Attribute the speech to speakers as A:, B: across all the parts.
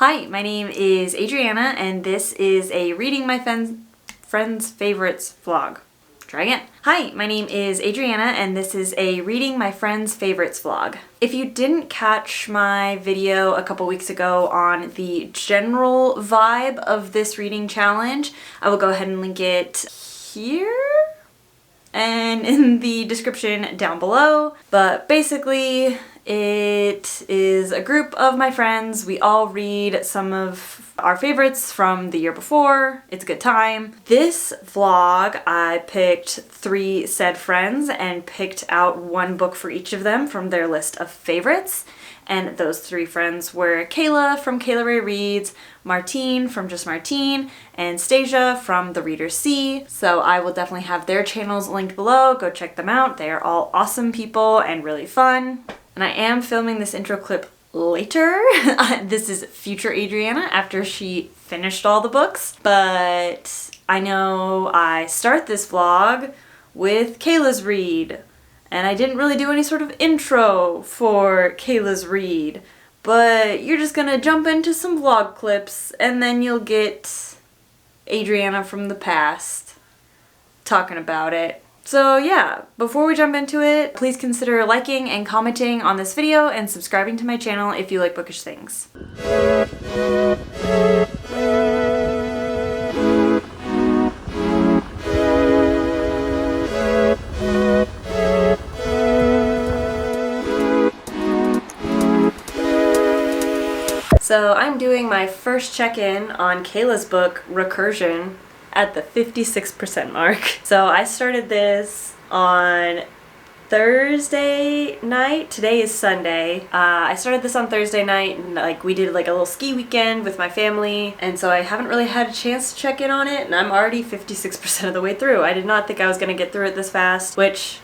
A: Hi, my name is Adriana, and this is a Reading My Friends' Favorites vlog. Try again. Hi, my name is Adriana, and this is a Reading My Friends' Favorites vlog. If you didn't catch my video a couple weeks ago on the general vibe of this reading challenge, I will go ahead and link it here and in the description down below. But basically, it is a group of my friends. We all read some of our favorites from the year before. It's a good time. This vlog, I picked 3 said friends and picked out one book for each of them from their list of favorites. And those 3 friends were Kayla from Kayla Ray Reads, Martine from Just Martine, and Staijah from The Reader C. So I will definitely have their channels linked below. Go check them out. They are all awesome people and really fun. And I am filming this intro clip later. This is future Adriana after she finished all the books. But I know I start this vlog with Kayla's read. And I didn't really do any sort of intro for Kayla's read. But you're just gonna jump into some vlog clips and then you'll get Adriana from the past talking about it. So yeah, before we jump into it, please consider liking and commenting on this video and subscribing to my channel if you like bookish things. So I'm doing my first check-in on Kayla's book, Recursion, at the 56% mark. So I started this on Thursday night. Today is Sunday. I started this on Thursday night, and we did a little ski weekend with my family, and so I haven't really had a chance to check in on it, and I'm already 56% of the way through. I did not think I was gonna get through it this fast, which,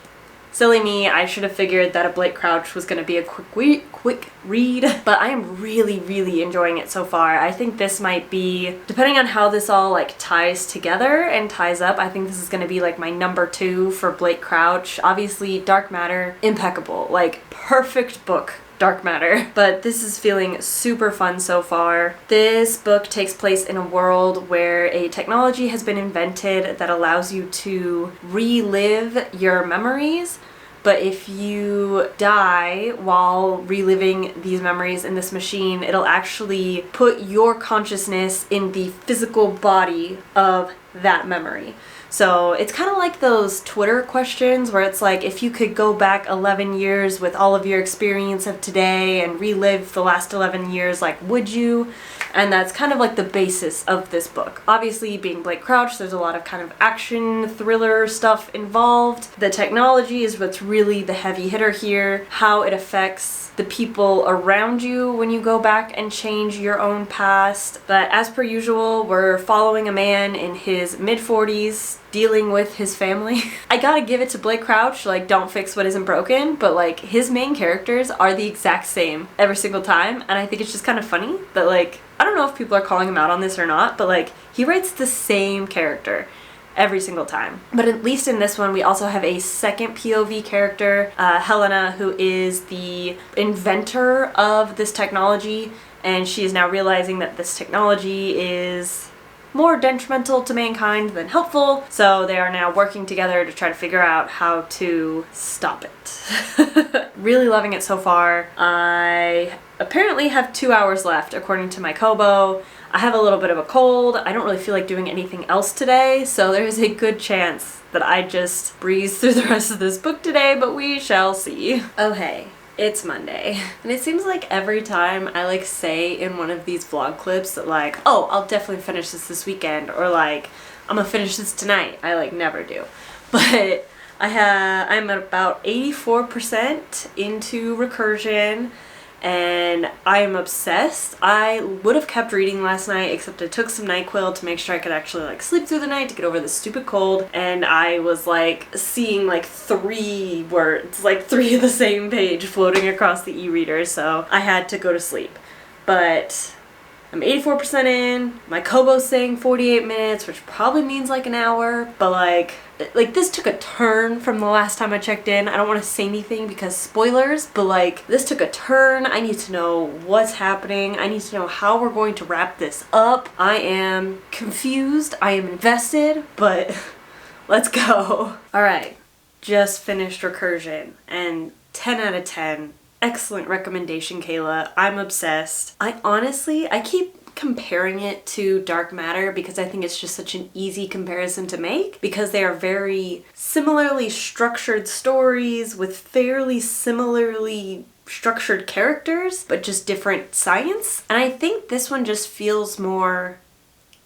A: silly me, I should have figured that a Blake Crouch was going to be a quick read, but I am really enjoying it so far. I think this might be, depending on how this all ties together and ties up, I think this is going to be my number 2 for Blake Crouch. Obviously, Dark Matter, impeccable, perfect book. Dark Matter. But this is feeling super fun so far. This book takes place in a world where a technology has been invented that allows you to relive your memories. But if you die while reliving these memories in this machine, it'll actually put your consciousness in the physical body of that memory. So it's kind of like those Twitter questions where it's if you could go back 11 years with all of your experience of today and relive the last 11 years, would you? And that's kind of the basis of this book. Obviously, being Blake Crouch, there's a lot of kind of action, thriller stuff involved. The technology is what's really the heavy hitter here, how it affects the people around you when you go back and change your own past. But as per usual, we're following a man in his mid-40s dealing with his family. I gotta give it to Blake Crouch, don't fix what isn't broken, but his main characters are the exact same every single time, and I think it's just kind of funny that I don't know if people are calling him out on this or not, but he writes the same character every single time. But at least in this one, we also have a second POV character, Helena, who is the inventor of this technology, and she is now realizing that this technology is more detrimental to mankind than helpful, so they are now working together to try to figure out how to stop it. Really loving it so far. I apparently have 2 hours left according to my Kobo. I have a little bit of a cold. I don't really feel like doing anything else today, so there's a good chance that I just breeze through the rest of this book today, but we shall see. Oh hey, it's Monday. And it seems like every time I say in one of these vlog clips that oh, I'll definitely finish this weekend, or I'm gonna finish this tonight. I never do. But I'm at about 84% into Recursion, and I am obsessed. I would have kept reading last night, except I took some NyQuil to make sure I could actually sleep through the night to get over this stupid cold, and I was seeing 3 words, 3 of the same page floating across the e-reader, so I had to go to sleep. But I'm 84% in. My Kobo's saying 48 minutes, which probably means like an hour, but like this took a turn from the last time I checked in. I don't want to say anything because spoilers, but like this took a turn. I need to know what's happening. I need to know how we're going to wrap this up. I am confused. I am invested, but let's go. All right, just finished Recursion and 10 out of 10. Excellent recommendation, Kayla. I'm obsessed. I keep comparing it to Dark Matter because I think it's just such an easy comparison to make because they are very similarly structured stories with fairly similarly structured characters, but just different science. And I think this one just feels more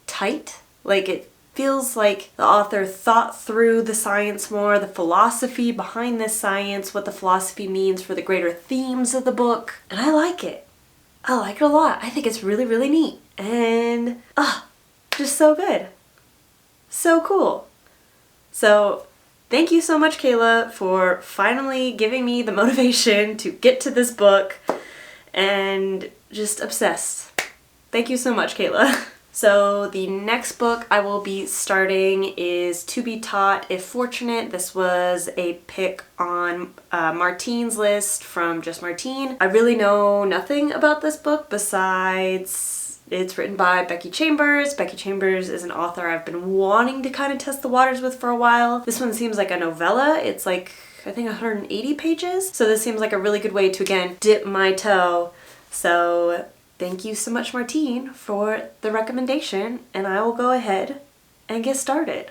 A: tight. Like it feels like the author thought through the science more, the philosophy behind this science, what the philosophy means for the greater themes of the book. And I like it. I like it a lot. I think it's really, really neat. And, just so good. So cool. So, thank you so much, Kayla, for finally giving me the motivation to get to this book and just obsessed. Thank you so much, Kayla. So the next book I will be starting is To Be Taught If Fortunate. This was a pick on Martine's list from just Martine. I really know nothing about this book besides it's written by Becky Chambers. Becky Chambers is an author I've been wanting to kind of test the waters with for a while. This one seems like a novella. It's like, I think 180 pages. So this seems like a really good way to, again, dip my toe. So thank you so much, Martine, for the recommendation, and I will go ahead and get started.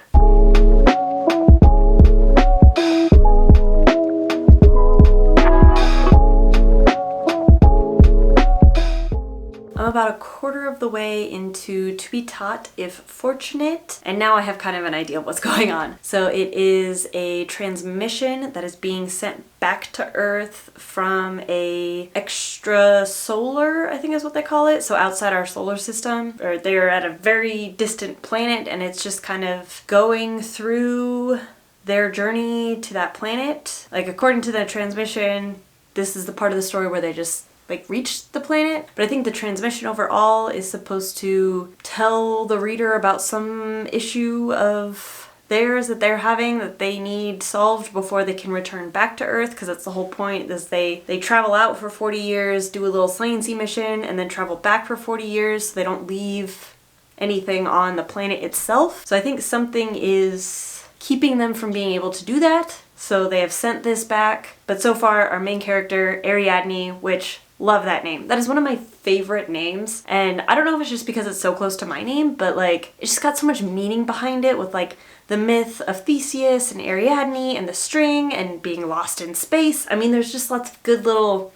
A: I'm about a quarter of the way into To Be Taught If Fortunate, and now I have kind of an idea of what's going on. So it is a transmission that is being sent back to Earth from a extrasolar, I think is what they call it, so outside our solar system, or they're at a very distant planet, and it's just kind of going through their journey to that planet. Like, according to the transmission, this is the part of the story where they just reach the planet, but I think the transmission overall is supposed to tell the reader about some issue of theirs that they're having that they need solved before they can return back to Earth, because that's the whole point, is they travel out for 40 years, do a little sciencey mission, and then travel back for 40 years so they don't leave anything on the planet itself. So I think something is keeping them from being able to do that, so they have sent this back. But so far, our main character, Ariadne, which love that name. That is one of my favorite names. And I don't know if it's just because it's so close to my name, but it just got so much meaning behind it with the myth of Theseus and Ariadne and the string and being lost in space. I mean, there's just lots of good little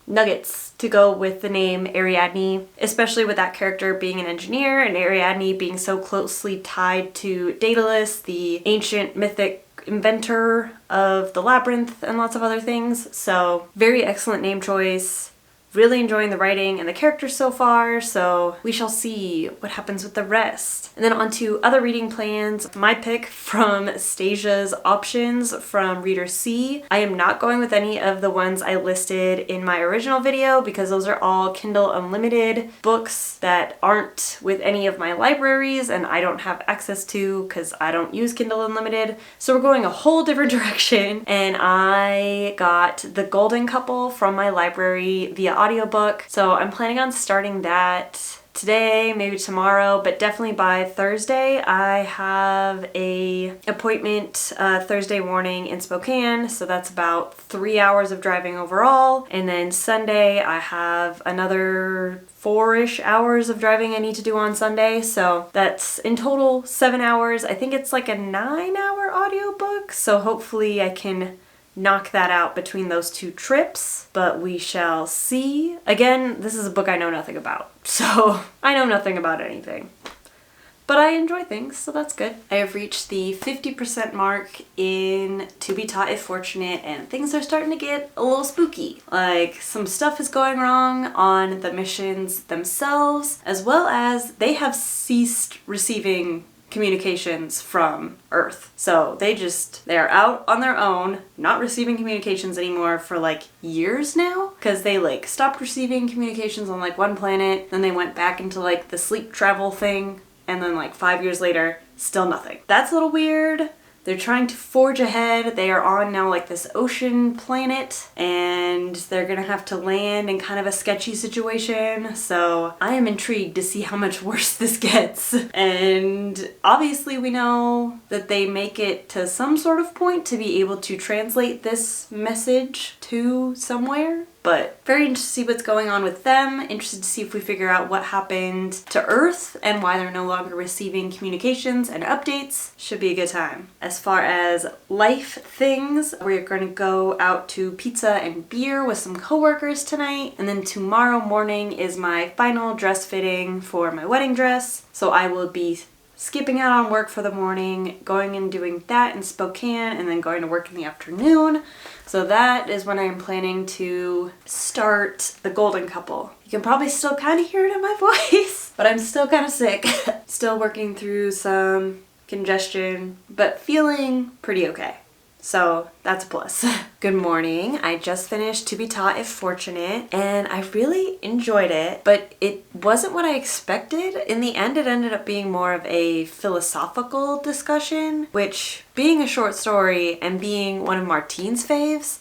A: nuggets to go with the name Ariadne, especially with that character being an engineer and Ariadne being so closely tied to Daedalus, the ancient mythic inventor of the labyrinth and lots of other things. So very excellent name choice. Really enjoying the writing and the characters so far, so we shall see what happens with the rest. And then on to other reading plans. My pick from Staijah's options from Reader C. I am not going with any of the ones I listed in my original video because those are all Kindle Unlimited books that aren't with any of my libraries and I don't have access to because I don't use Kindle Unlimited. So we're going a whole different direction, and I got The Golden Couple from my library via audiobook. So I'm planning on starting that today, maybe tomorrow, but definitely by Thursday. I have a appointment Thursday morning in Spokane, so that's about 3 hours of driving overall. And then Sunday I have another 4-ish hours of driving I need to do on Sunday, so that's in total 7 hours. I think it's like a 9-hour audiobook, so hopefully I can knock that out between those 2 trips, but we shall see. Again, this is a book I know nothing about, so I know nothing about anything. But I enjoy things, so that's good. I have reached the 50% mark in To Be Taught If Fortunate, and things are starting to get a little spooky. Some stuff is going wrong on the missions themselves, as well as they have ceased receiving communications from Earth. So they are out on their own, not receiving communications anymore for like years now, because they like stopped receiving communications on like one planet, then they went back into like the sleep travel thing, and then like 5 years later, still nothing. That's a little weird. They're trying to forge ahead. They are on now like this ocean planet, and they're gonna have to land in kind of a sketchy situation. So I am intrigued to see how much worse this gets. And obviously we know that they make it to some sort of point to be able to translate this message to somewhere. But very interested to see what's going on with them, interested to see if we figure out what happened to Earth and why they're no longer receiving communications and updates. Should be a good time. As far as life things, we're going to go out to pizza and beer with some coworkers tonight, and then tomorrow morning is my final dress fitting for my wedding dress, so I will be skipping out on work for the morning, going and doing that in Spokane, and then going to work in the afternoon. So that is when I'm planning to start the Golden Couple. You can probably still kind of hear it in my voice, but I'm still kind of sick. Still working through some congestion, but feeling pretty okay. So that's a plus. Good morning. I just finished To Be Taught If Fortunate, and I really enjoyed it, but it wasn't what I expected. In the end, it ended up being more of a philosophical discussion, which, being a short story and being one of Martine's faves,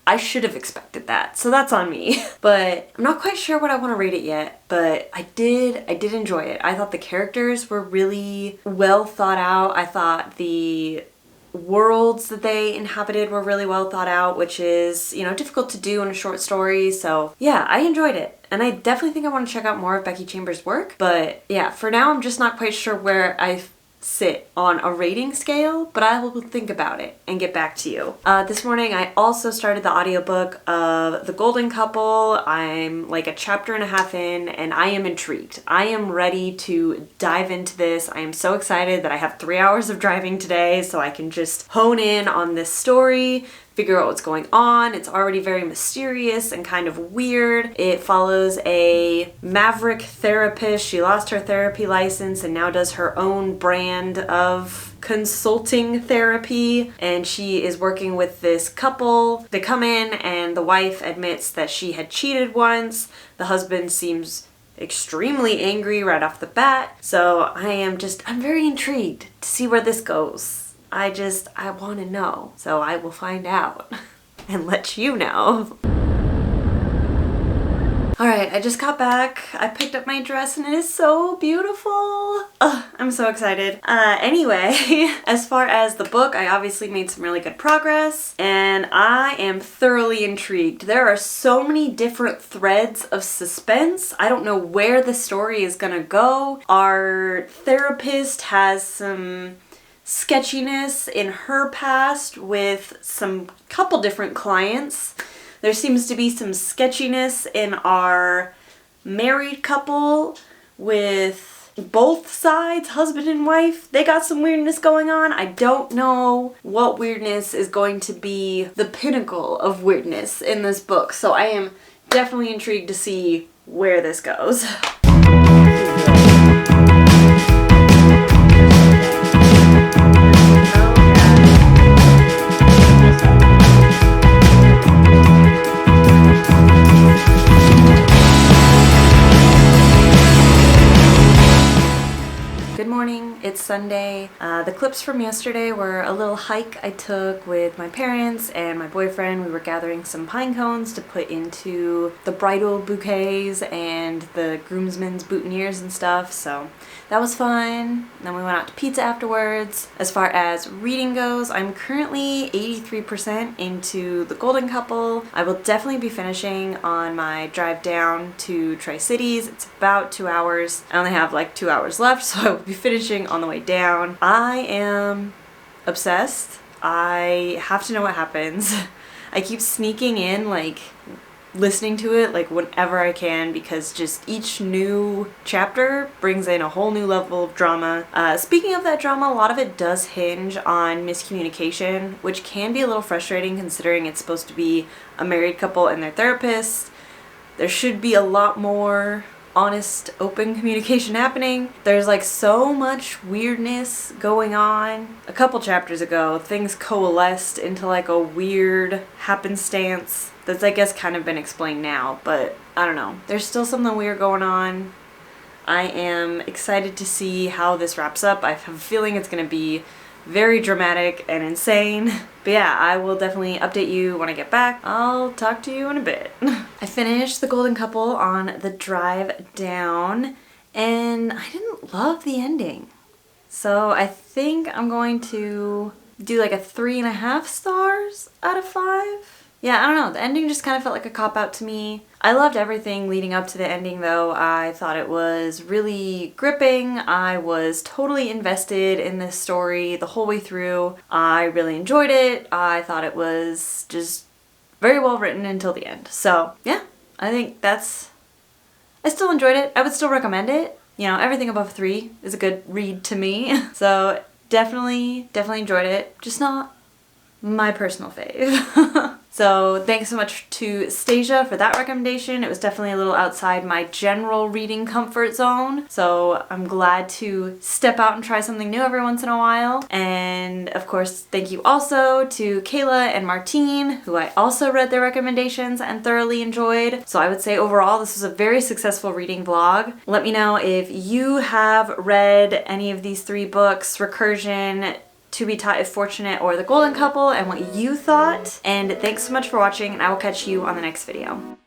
A: I should have expected that, so that's on me. But I'm not quite sure what I want to rate it yet, but I did enjoy it. I thought the characters were really well thought out. I thought the worlds that they inhabited were really well thought out, which is, you know, difficult to do in a short story. So yeah, I enjoyed it. And I definitely think I want to check out more of Becky Chambers' work. But yeah, for now, I'm just not quite sure where I sit on a rating scale, but I will think about it and get back to you. This morning I also started the audiobook of The Golden Couple. I'm like a chapter and a half in, and I am intrigued. I am ready to dive into this. I am so excited that I have 3 hours of driving today, so I can just hone in on this story, figure out what's going on. It's already very mysterious and kind of weird. It follows a maverick therapist. She lost her therapy license and now does her own brand of consulting therapy, and she is working with this couple. They come in and the wife admits that she had cheated once. The husband seems extremely angry right off the bat. So I'm very intrigued to see where this goes. I want to know, so I will find out and let you know. Alright, I just got back. I picked up my dress and it is so beautiful. I'm so excited. Anyway, as far as the book, I obviously made some really good progress and I am thoroughly intrigued. There are so many different threads of suspense. I don't know where the story is gonna go. Our therapist has some sketchiness in her past with some couple different clients. There seems to be some sketchiness in our married couple with both sides, husband and wife. They got some weirdness going on. I don't know what weirdness is going to be the pinnacle of weirdness in this book, so I am definitely intrigued to see where this goes. It's Sunday. The clips from yesterday were a little hike I took with my parents and my boyfriend. We were gathering some pine cones to put into the bridal bouquets and the groomsmen's boutonnieres and stuff, so that was fun. Then we went out to pizza afterwards. As far as reading goes, I'm currently 83% into The Golden Couple. I will definitely be finishing on my drive down to Tri-Cities. It's about 2 hours. I only have like 2 hours left, so I will be finishing on the way down. I am obsessed. I have to know what happens. I keep sneaking in, like, listening to it like whenever I can, because just each new chapter brings in a whole new level of drama. Speaking of that drama, a lot of it does hinge on miscommunication, which can be a little frustrating considering it's supposed to be a married couple and their therapist. There should be a lot more honest, open communication happening. There's like so much weirdness going on. A couple chapters ago, things coalesced into like a weird happenstance that's, I guess, kind of been explained now, but I don't know. There's still something weird going on. I am excited to see how this wraps up. I have a feeling it's going to be very dramatic and insane. But yeah, I will definitely update you when I get back. I'll talk to you in a bit. I finished The Golden Couple on the drive down, and I didn't love the ending. So I think I'm going to do like a 3.5 stars out of 5. Yeah, I don't know. The ending just kind of felt like a cop-out to me. I loved everything leading up to the ending, though. I thought it was really gripping. I was totally invested in this story the whole way through. I really enjoyed it. I thought it was just very well written until the end. So, yeah, I think that's... I still enjoyed it. I would still recommend it. You know, everything above 3 is a good read to me. So, definitely enjoyed it. Just not my personal fave. So thanks so much to Staijah for that recommendation. It was definitely a little outside my general reading comfort zone. So I'm glad to step out and try something new every once in a while. And of course, thank you also to Kayla and Martine, who I also read their recommendations and thoroughly enjoyed. So I would say overall, this was a very successful reading vlog. Let me know if you have read any of these 3 books, Recursion, TBTIF, Fortunate, or The Golden Couple, and what you thought. And thanks so much for watching, and I will catch you on the next video.